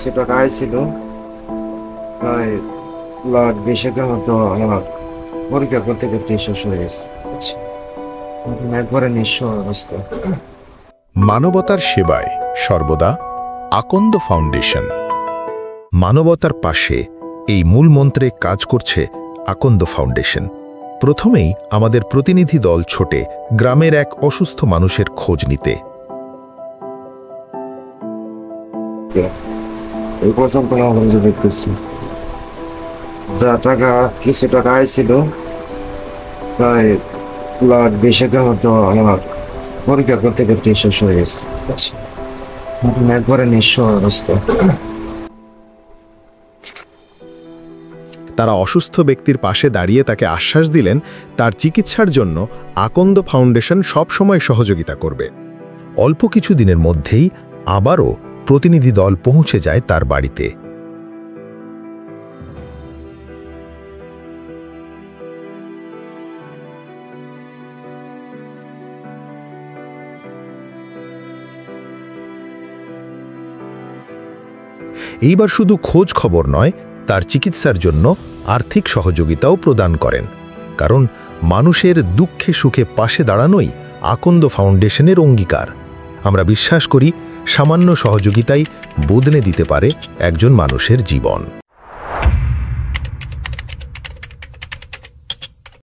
কিছু টাকা আইছিল, প্রায় লাখ 20-এর মতো আমার পরীক্ষা করতে করতে শেষ হয়ে গেছে। এখন একবারে নিঃস্ব অবস্থা। মানবতার সেবায় সর্বদা আকন্দ ফাউন্ডেশন। মানবতার পাশে এই মূল মন্ত্রে কাজ করছে আকন্দ ফাউন্ডেশন। প্রথমেই আমাদের প্রতিনিধি দল ছোটে গ্রামের এক অসুস্থ মানুষের খোঁজ নিতে। এই পর্যন্ত আমরা যে দেখতেছি, যা টাকা কিছু টাকা আইছিল, প্রায় লাখ 20-এর মতো আমার পরীক্ষা করতে করতে শেষ হয়ে গেছে। এখন একবারে নিঃস্ব অবস্থা। তারা অসুস্থ ব্যক্তির পাশে দাঁড়িয়ে তাকে আশ্বাস দিলেন তার চিকিৎসার জন্য আকন্দ ফাউন্ডেশন সবসময় সহযোগিতা করবে। অল্প কিছু দিনের মধ্যেই আবারও প্রতিনিধি দল পৌঁছে যায় তার বাড়িতে। এইবার শুধু খোঁজ খবর নয়, তার চিকিৎসার জন্য আর্থিক সহযোগিতাও প্রদান করেন। কারণ মানুষের দুঃখে সুখে পাশে দাঁড়ানোই আকন্দ ফাউন্ডেশনের অঙ্গীকার। আমরা বিশ্বাস করি সামান্য সহযোগিতাই বদলে দিতে পারে একজন মানুষের জীবন।